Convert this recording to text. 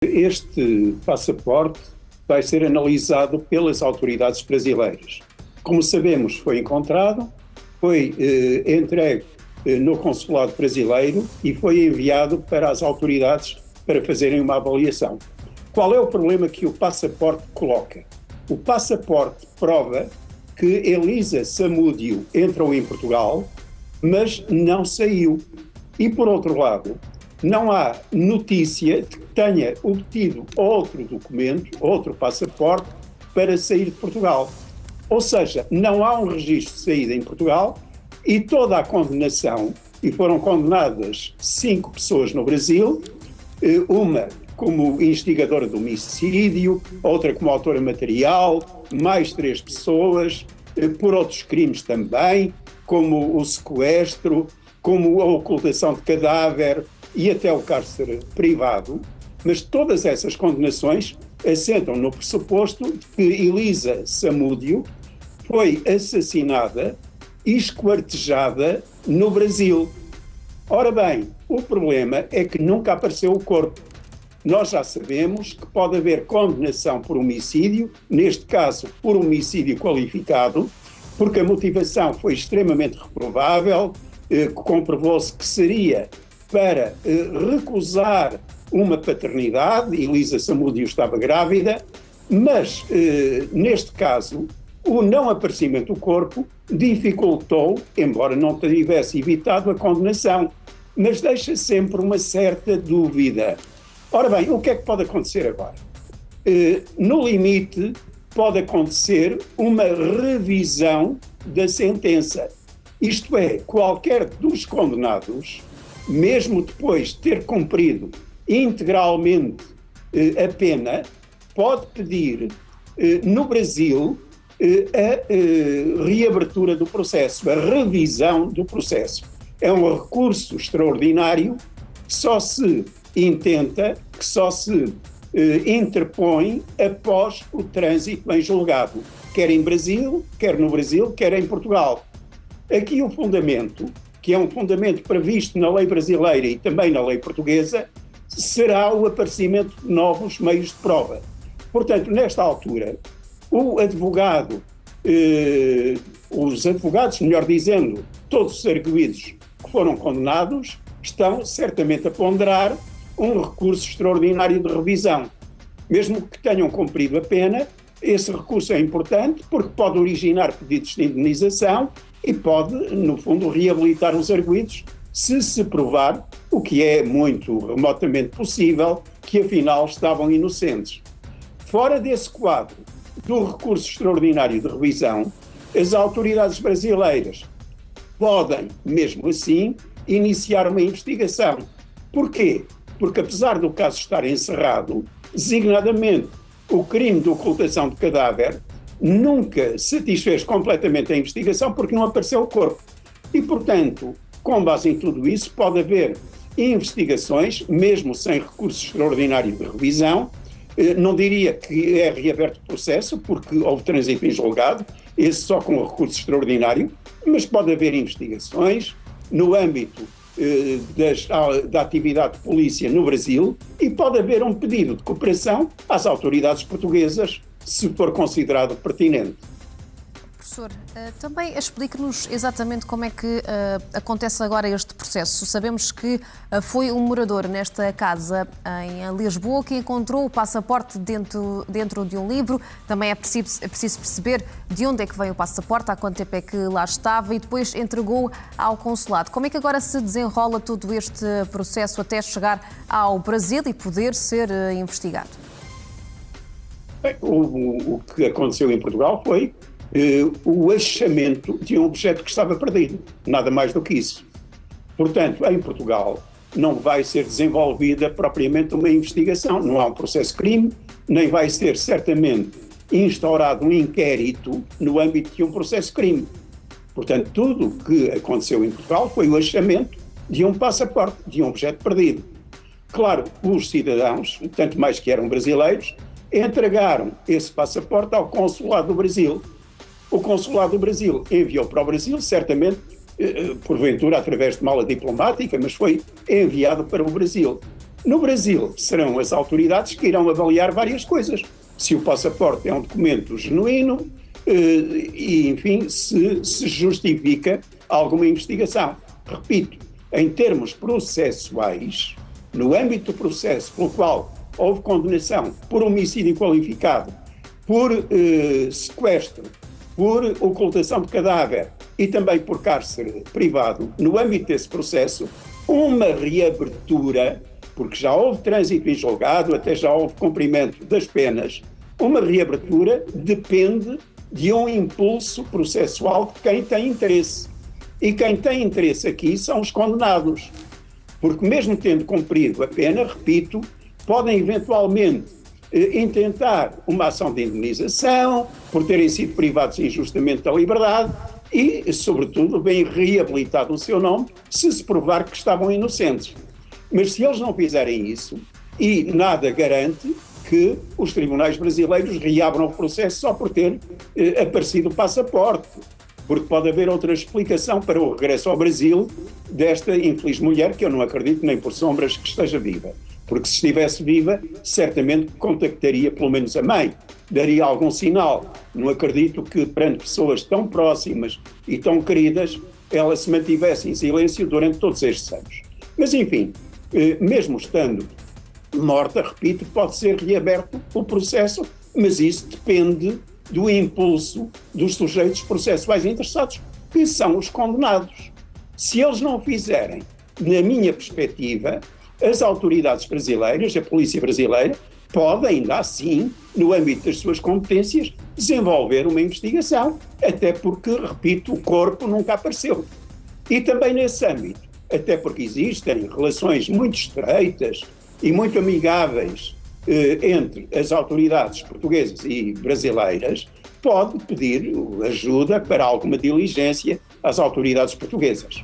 Este passaporte vai ser analisado pelas autoridades brasileiras. Como sabemos, foi encontrado, foi entregue no consulado brasileiro e foi enviado para as autoridades para fazerem uma avaliação. Qual é o problema que o passaporte coloca? O passaporte prova que Elisa Samúdio entrou em Portugal, mas não saiu. E, por outro lado, não há notícia de que tenha obtido outro documento, outro passaporte, para sair de Portugal. Ou seja, não há um registro de saída em Portugal e toda a condenação, e foram condenadas 5 pessoas no Brasil, uma como instigadora de homicídio, outra como autora material, mais 3 pessoas, por outros crimes também, como o sequestro, como a ocultação de cadáver e até o cárcere privado, mas todas essas condenações assentam no pressuposto de que Elisa Samúdio foi assassinada e esquartejada no Brasil. Ora bem, o problema é que nunca apareceu o corpo. Nós já sabemos que pode haver condenação por homicídio, neste caso por homicídio qualificado, porque a motivação foi extremamente reprovável, comprovou-se que seria para recusar uma paternidade, Elisa Samúdio estava grávida, mas neste caso o não aparecimento do corpo dificultou, embora não tivesse evitado a condenação, mas deixa sempre uma certa dúvida. Ora bem, o que é que pode acontecer agora? No limite, pode acontecer uma revisão da sentença. Isto é, qualquer dos condenados, mesmo depois de ter cumprido integralmente a pena, pode pedir no Brasil a reabertura do processo, a revisão do processo. É um recurso extraordinário que só se intenta, que só se interpõe após o trânsito em julgado, quer em Brasil, quer no Brasil, quer em Portugal. Aqui o fundamento, que é um fundamento previsto na lei brasileira e também na lei portuguesa, será o aparecimento de novos meios de prova. Portanto, nesta altura, os advogados, melhor dizendo, todos os arguidos que foram condenados, estão certamente a ponderar um recurso extraordinário de revisão. Mesmo que tenham cumprido a pena, esse recurso é importante porque pode originar pedidos de indenização e pode, no fundo, reabilitar os arguidos se provar, o que é muito remotamente possível, que afinal estavam inocentes. Fora desse quadro do recurso extraordinário de revisão, as autoridades brasileiras podem, mesmo assim, iniciar uma investigação. Porquê? Porque apesar do caso estar encerrado, designadamente o crime de ocultação de cadáver nunca satisfez completamente a investigação porque não apareceu o corpo. E, portanto, com base em tudo isso, pode haver investigações, mesmo sem recurso extraordinário de revisão. Não diria que é reaberto o processo, porque houve trânsito em julgado, esse só com recurso extraordinário, mas pode haver investigações no âmbito da atividade de polícia no Brasil e pode haver um pedido de cooperação às autoridades portuguesas, se for considerado pertinente. Professor, também explique-nos exatamente como é que acontece agora este processo. Sabemos que foi um morador nesta casa em Lisboa que encontrou o passaporte dentro de um livro. Também é preciso perceber de onde é que vem o passaporte, há quanto tempo é que lá estava e depois entregou ao consulado. Como é que agora se desenrola todo este processo até chegar ao Brasil e poder ser investigado? Bem, o que aconteceu em Portugal foi o achamento de um objeto que estava perdido, nada mais do que isso. Portanto, em Portugal não vai ser desenvolvida propriamente uma investigação, não há um processo de crime, nem vai ser certamente instaurado um inquérito no âmbito de um processo de crime. Portanto, tudo o que aconteceu em Portugal foi o achamento de um passaporte, de um objeto perdido. Claro, os cidadãos, tanto mais que eram brasileiros, entregaram esse passaporte ao Consulado do Brasil. O Consulado do Brasil enviou para o Brasil, certamente, porventura através de mala diplomática, mas foi enviado para o Brasil. No Brasil, serão as autoridades que irão avaliar várias coisas. Se o passaporte é um documento genuíno e, enfim, se justifica alguma investigação. Repito, em termos processuais, no âmbito do processo pelo qual houve condenação por homicídio qualificado, por sequestro, por ocultação de cadáver e também por cárcere privado, no âmbito desse processo, uma reabertura, porque já houve trânsito em julgado, até já houve cumprimento das penas, uma reabertura depende de um impulso processual de quem tem interesse. E quem tem interesse aqui são os condenados, porque mesmo tendo cumprido a pena, repito, podem eventualmente intentar uma ação de indemnização por terem sido privados injustamente da liberdade e, sobretudo, bem reabilitado o seu nome se provar que estavam inocentes. Mas se eles não fizerem isso, e nada garante que os tribunais brasileiros reabram o processo só por ter aparecido o passaporte, porque pode haver outra explicação para o regresso ao Brasil desta infeliz mulher, que eu não acredito nem por sombras que esteja viva. Porque se estivesse viva, certamente contactaria pelo menos a mãe, daria algum sinal. Não acredito que perante pessoas tão próximas e tão queridas, ela se mantivesse em silêncio durante todos estes anos. Mas enfim, mesmo estando morta, repito, pode ser reaberto o processo, mas isso depende do impulso dos sujeitos processuais interessados, que são os condenados. Se eles não fizerem, na minha perspectiva, as autoridades brasileiras, a polícia brasileira, pode ainda assim, no âmbito das suas competências, desenvolver uma investigação, até porque, repito, o corpo nunca apareceu. E também nesse âmbito, até porque existem relações muito estreitas e muito amigáveis entre as autoridades portuguesas e brasileiras, pode pedir ajuda para alguma diligência às autoridades portuguesas.